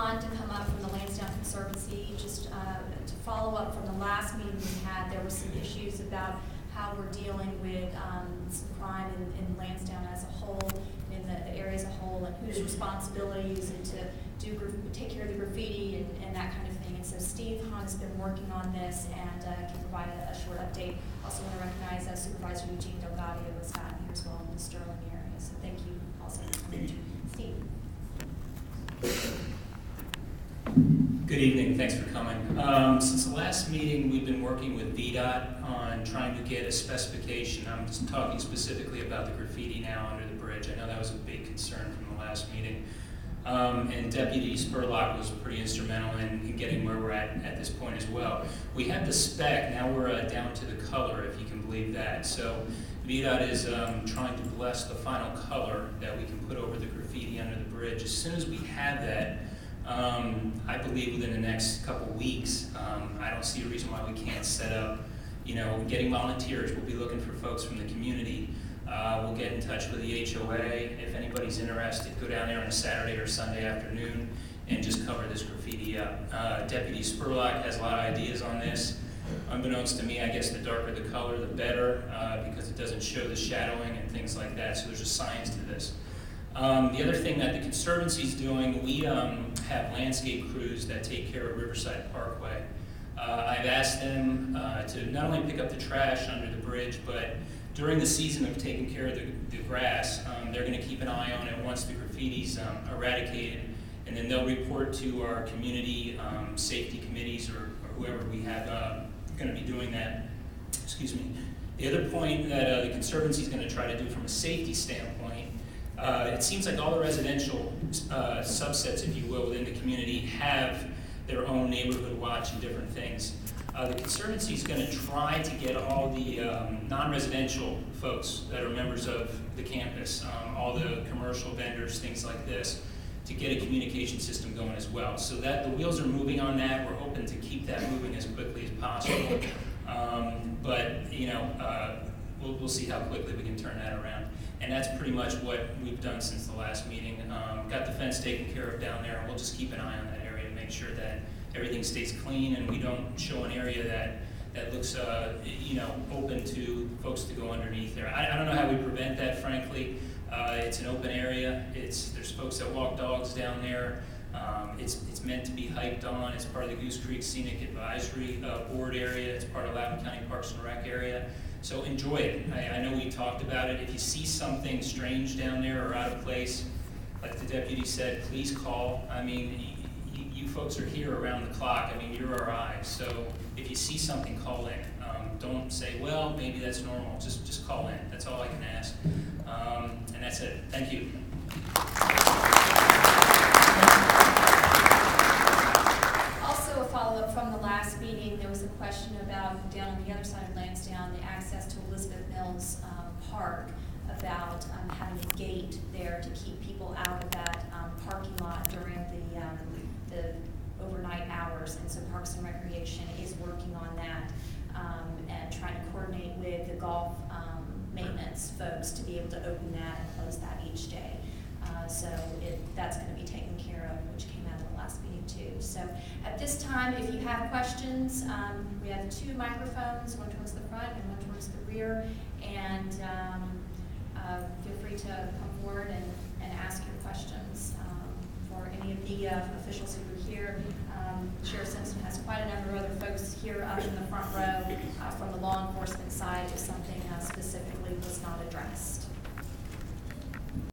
Ron to come up from the Lansdowne Conservancy, just to follow up from the last meeting we had. There were some issues about how we're dealing with some crime in Lansdowne as a whole, in the area as a whole, and whose responsibilities and to take care of the graffiti and that kind of thing. And so Steve Hahn has been working on this and can provide a short update. Also want to recognize Supervisor Eugene Delgado has gotten here as well in the Sterling area. So thank you also for coming. Steve. Good evening, thanks for coming. Since the last meeting, we've been working with VDOT on trying to get a specification. I'm just talking specifically about the graffiti now under the bridge. I know that was a big concern from the last meeting. And Deputy Spurlock was pretty instrumental in getting where we're at this point as well. We have the spec, now we're down to the color, if you can believe that. So VDOT is trying to bless the final color that we can put over the graffiti under the bridge. As soon as we have that, I believe within the next couple weeks, I don't see a reason why we can't set up, getting volunteers. We'll be looking for folks from the community. We'll get in touch with the HOA. If anybody's interested, go down there on a Saturday or Sunday afternoon and just cover this graffiti up. Deputy Spurlock has a lot of ideas on this. Unbeknownst to me, I guess the darker the color, the better, because it doesn't show the shadowing and things like that, so there's a science to this. The other thing that the Conservancy is doing, we have landscape crews that take care of Riverside Parkway. I've asked them to not only pick up the trash under the bridge, but during the season of taking care of the grass, they're going to keep an eye on it once the graffiti's eradicated, and then they'll report to our community safety committees or whoever we have going to be doing that. Excuse me. The other point that the Conservancy is going to try to do from a safety standpoint, it seems like all the residential subsets, if you will, within the community have their own neighborhood watch and different things. The Conservancy is going to try to get all the non-residential folks that are members of the campus, all the commercial vendors, things like this, to get a communication system going as well. So that the wheels are moving on that. We're hoping to keep that moving as quickly as possible. We'll see how quickly we can turn that around. And that's pretty much what we've done since the last meeting. Got the fence taken care of down there, and we'll just keep an eye on that area to make sure that everything stays clean and we don't show an area that looks open to folks to go underneath there. I don't know how we prevent that, frankly. It's an open area. There's folks that walk dogs down there. It's meant to be hiked on. It's part of the Goose Creek Scenic Advisory Board area. It's part of Loudoun County Parks and Rec area. So enjoy it. I know we talked about it. If you see something strange down there or out of place, like the deputy said, please call. I mean, you folks are here around the clock. I mean, you're our eyes. So if you see something, call in. Don't say, well, maybe that's normal. Just call in. That's all I can ask. And that's it. Thank you. Also, a follow-up from the last meeting, there was a question about down on the other side of Lansdowne, the access to Elizabeth Mills Park, about having a gate there to keep people out of that parking lot during the overnight hours. And so Parks and Recreation is working on that and trying to coordinate with the golf maintenance folks to be able to open that and close that each day. So that's going to be taken care of, which came out of the last meeting too. So at this time, if you have questions, we have 2 microphones, one towards the front and one towards the rear, and feel free to come forward and ask your questions for any of the officials who are here. Sheriff Simpson has quite a number of other folks here up in the front row from the law enforcement side if something specific